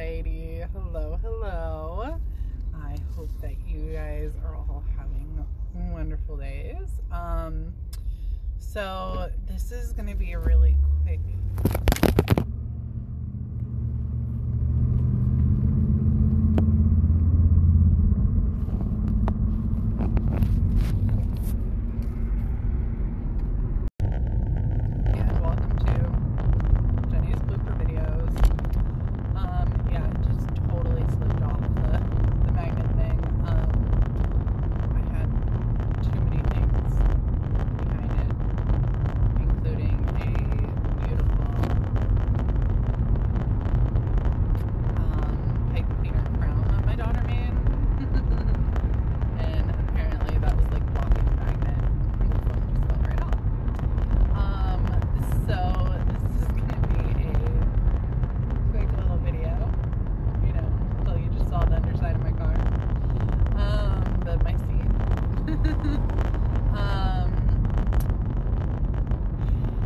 Alrighty, hello. I hope that you guys are all having wonderful days. So this is going to be a really quick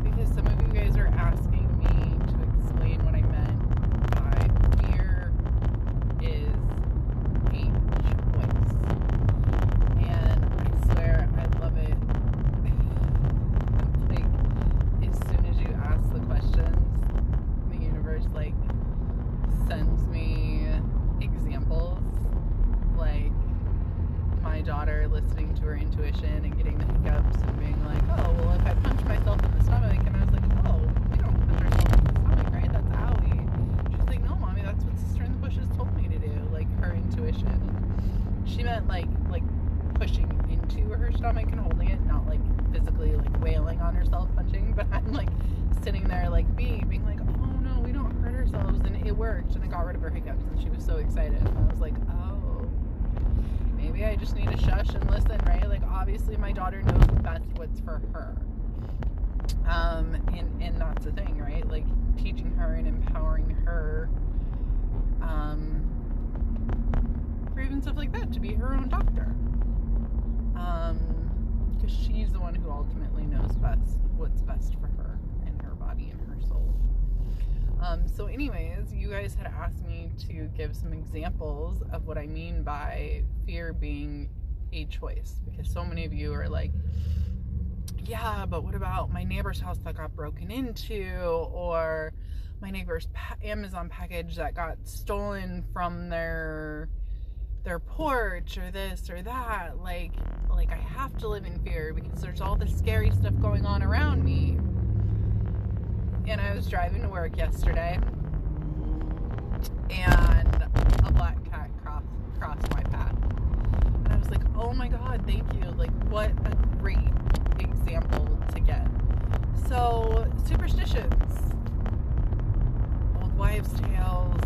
because some of you guys are asking me to explain what I meant by fear is a choice. And I swear I love it. Like, as soon as you ask the questions, the universe sends me examples, like my daughter listening to her intuition and getting the hiccups and being like, oh, well, if I punch myself in the stomach, and I was like, oh, we don't punch ourselves in the stomach, right? That's owie. She's like, no, mommy, that's what Sister in the Bushes told me to do, like her intuition. And she meant like pushing into her stomach and holding it, not like physically wailing on herself punching, but I'm sitting there being like, oh no, we don't hurt ourselves, and it worked, and it got rid of her hiccups, and she was so excited, and I was like, oh, maybe I just need to shush and listen, right? Obviously my daughter knows best what's for her. And that's the thing, right? Teaching her and empowering her, for even stuff like that, to be her own doctor. Because she's the one who ultimately knows best what's best for her and her body and her soul. So anyways, you guys had asked me to give some examples of what I mean by fear being a choice, because so many of you are like, yeah, but what about my neighbor's house that got broken into, or my neighbor's Amazon package that got stolen from their porch, or this or that. I have to live in fear because there's all this scary stuff going on around me. And I was driving to work yesterday, and a black cat crossed my path. And I was like, oh my God, thank you. What a great example to get. So, superstitions, old wives' tales,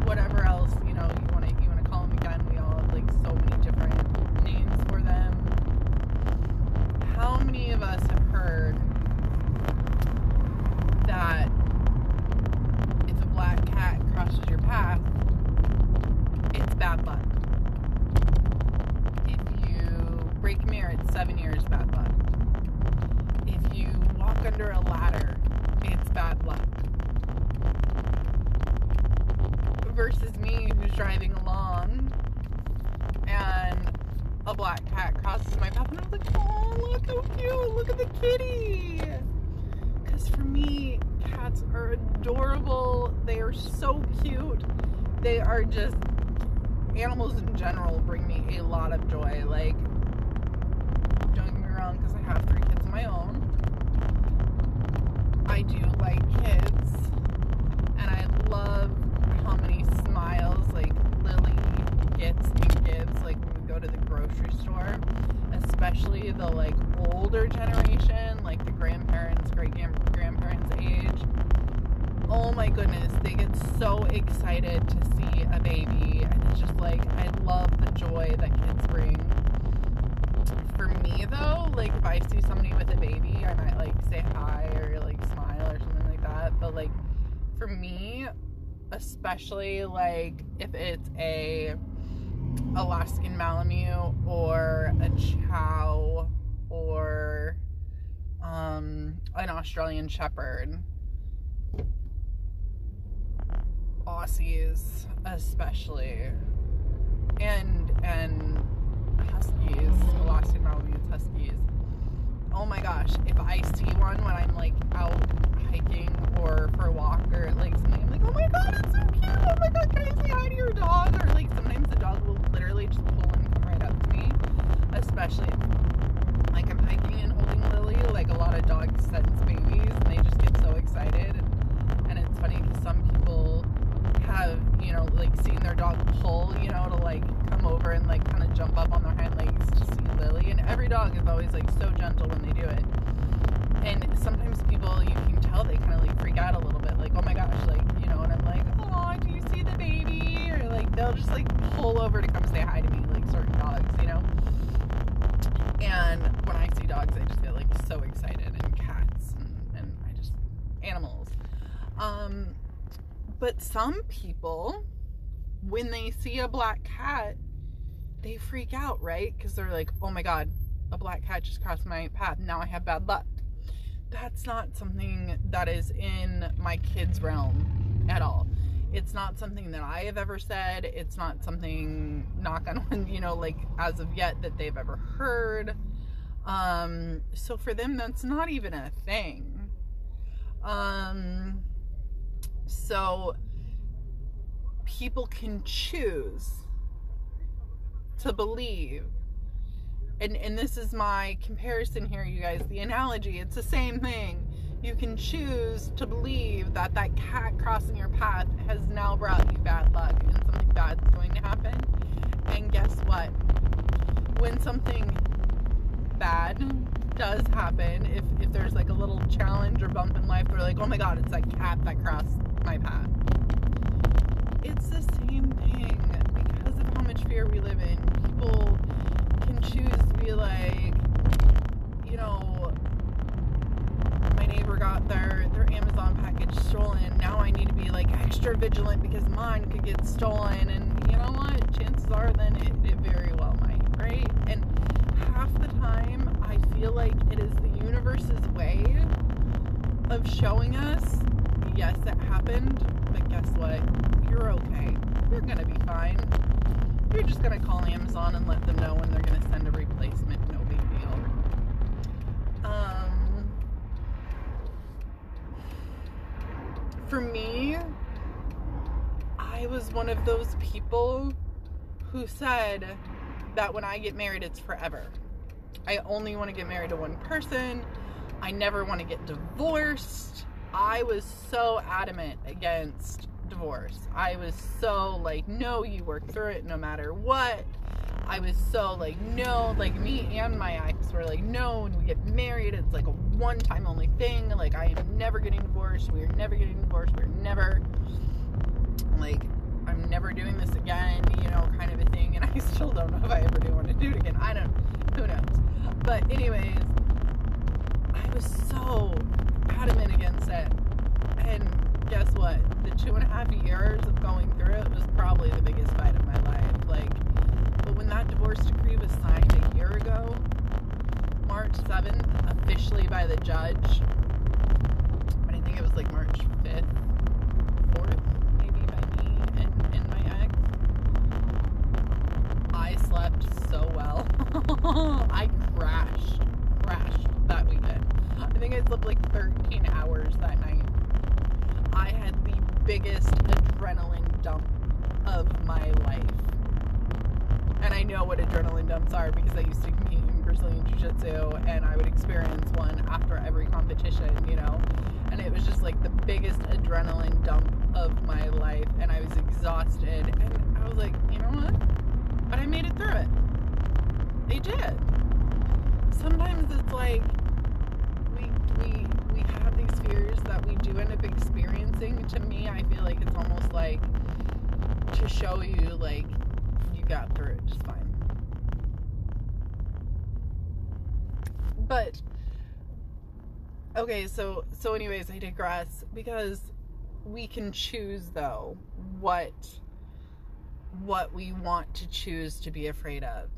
whatever else, you want to call them again. We all have so many different names for them. How many of us have heard that if a black cat crosses your path, it's bad luck? If you break a mirror, it's 7 years bad luck. If you walk under a ladder, it's bad luck. Versus me, who's driving along and a black cat crosses my path, and I was like, oh, look how cute, look at the kitty. Because for me, cats are adorable. They are so cute. They are just, animals in general bring me a lot of joy. Don't get me wrong, because I have 3 kids of my own, I do like kids, and I love how many smiles Lily gets and gives when we go to the grocery store, especially the older generation, the grandparents, great-grandparents age. Oh my goodness, they get so excited to see a baby, and it's just I love the joy that kids bring. For me though, if I see somebody with a baby, I might say hi or smile or something like that, but for me, especially if it's a Alaskan Malamute or a Chow or an Australian Shepherd, Aussies especially, and Huskies, Alaskan Malamutes Huskies. Oh my gosh, if I see one when I'm like out hiking or for a walk or like something, I'm like, oh my god, it's so cute, oh my god, can I say hi to your dog? Or like sometimes the dog will literally just pull and come right up to me, especially if like I'm hiking and holding Lily. Like a lot of dogs sense babies and they just get so excited, and it's funny because some people have, you know, like seen their dog pull, you know, to like come over and like kind of jump up on their hind legs to see Lily, and every dog is always like so gentle when they do it. And sometimes people, you can tell they kind of like freak out a little bit, like, oh my gosh, like, you know, and I'm like, oh, do you see the baby? Or like they'll just like pull over to come say hi to me, like certain dogs, you know. And when I see dogs, I just get like so excited, and cats and I just, animals. But some people, when they see a black cat, they freak out, right? Because they're like, oh my god, a black cat just crossed my path, now I have bad luck. That's not something that is in my kids' realm at all. It's not something that I have ever said. It's not something, knock on wood, you know, like as of yet, that they've ever heard. So for them, that's not even a thing. So people can choose to believe, and this is my comparison here, you guys, the analogy, it's the same thing. You can choose to believe that that cat crossing your path has now brought you bad luck and something bad is going to happen. And guess what? When something bad does happen, if there's like a little challenge or bump in life, they're like, oh my god, it's that cat that crossed my path. It's the same thing. Because of how much fear we live in, people can choose to be like, you know, my neighbor got their Amazon package stolen, now I need to be like extra vigilant because mine could get stolen. And you know what, chances are then it very well might, right? And half the time I feel like it is the universe's way of showing us, yes, it happened, but guess what, you're okay, you're gonna be fine. You're just gonna call Amazon and let them know when they're gonna send a replacement, no big deal. For me, I was one of those people who said that when I get married, it's forever. I only want to get married to one person. I never want to get divorced. I was so adamant against divorce. I was so like, no, you work through it no matter what. I was so like, no, like me and my ex were like, no, when we get married, it's like a one-time only thing. Like, I am never getting divorced. We're never getting divorced. We're never, like, I'm never doing this again, you know, kind of a thing. And I still don't know if I ever do want to do it again. I don't, who knows? But anyways, I was so adamant against it. And guess what? The 2.5 years of going through it was probably the biggest fight of my life. Like, but when that divorce decree was signed a year ago, March 7th, officially by the judge, but I think it was like March 5th, 4th, maybe by me and my ex, I slept so well. I crashed that weekend. I think I slept like 13 hours that night. I had the biggest adrenaline dump of my life. And I know what adrenaline dumps are because I used to compete in Brazilian Jiu-Jitsu, and I would experience one after every competition, you know? And it was just like the biggest adrenaline dump of my life, and I was exhausted, and I was like, you know what? But I made it through it. I did. Sometimes it's like, we have these fears that we do end up experiencing. To me, I feel like it's almost like to show you, like, you got through it just fine. But okay, so anyways, I digress, because we can choose though what we want to choose to be afraid of.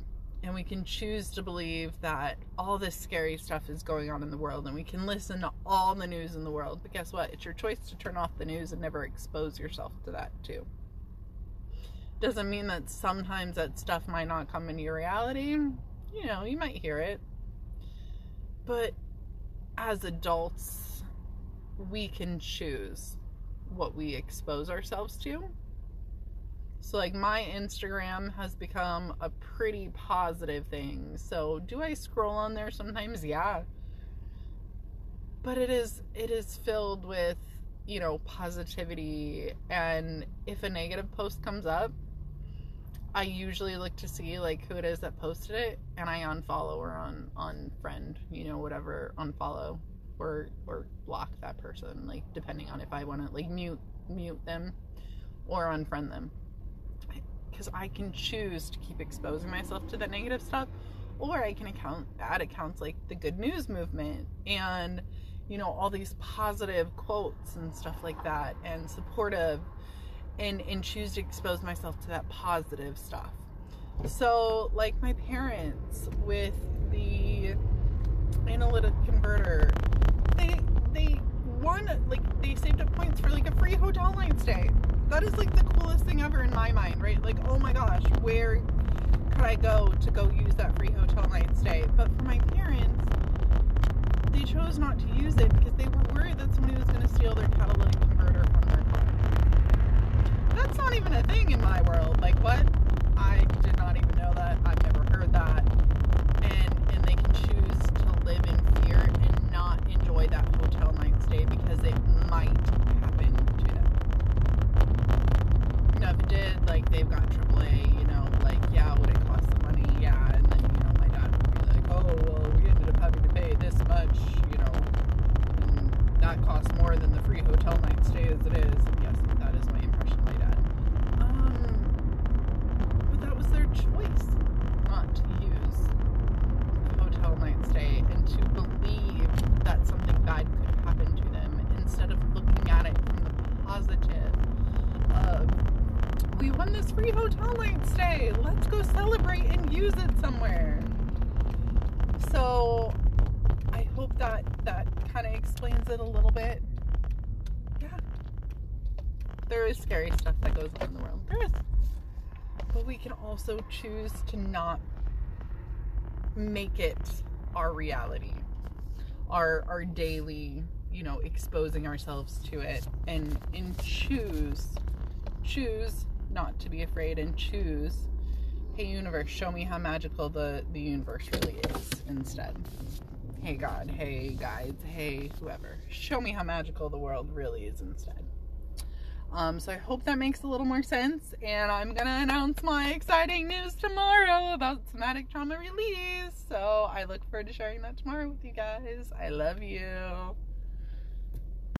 And we can choose to believe that all this scary stuff is going on in the world, and we can listen to all the news in the world. But guess what? It's your choice to turn off the news and never expose yourself to that too. Doesn't mean that sometimes that stuff might not come into your reality. You know, you might hear it. But as adults, we can choose what we expose ourselves to. So like my Instagram has become a pretty positive thing. So do I scroll on there sometimes? Yeah. But it is filled with, you know, positivity. And if a negative post comes up, I usually look to see like who it is that posted it, and I unfollow or unfriend, you know, whatever, unfollow or block that person, like depending on if I want to like mute them or unfriend them. Because I can choose to keep exposing myself to the negative stuff, or I can add accounts like the Good News Movement and, you know, all these positive quotes and stuff like that, and supportive, and choose to expose myself to that positive stuff. So like my parents with the analytic converter, they won, like they saved up points for like a free hotel night stay. That is like the coolest thing ever in my mind, right? Like, oh my gosh, where could I go to go use that free hotel night stay? But for my parents, they chose not to use it because they were worried that somebody was going to steal their catalytic converter from their car. That's not even a thing in my world. Like, what? I did not even know that. I've never heard that. And they can choose to live in fear and not enjoy that hotel night stay because it might happen to them. You know, if it did, like, they've got AAA, you know, like, yeah, would it cost some money? Yeah. And then, you know, my dad would be like, oh, well, we ended up having to pay this much, you know, and that costs more than the free hotel night stay as it is. And yes, that is my impression of my dad. But that was their choice not to use the hotel night stay and to believe that something bad could happen to them instead of looking at it from the positive of, we won this free hotel night stay, let's go celebrate and use it somewhere. So I hope that kind of explains it a little bit. Yeah, there is scary stuff that goes on in the world, there is, but we can also choose to not make it our reality, our daily, you know, exposing ourselves to it, and choose not to be afraid, and choose, hey universe, show me how magical the universe really is instead. Hey God, hey guides, hey whoever, show me how magical the world really is instead. So I hope that makes a little more sense, and I'm gonna announce my exciting news tomorrow about somatic trauma release. So I look forward to sharing that tomorrow with you guys. I love you.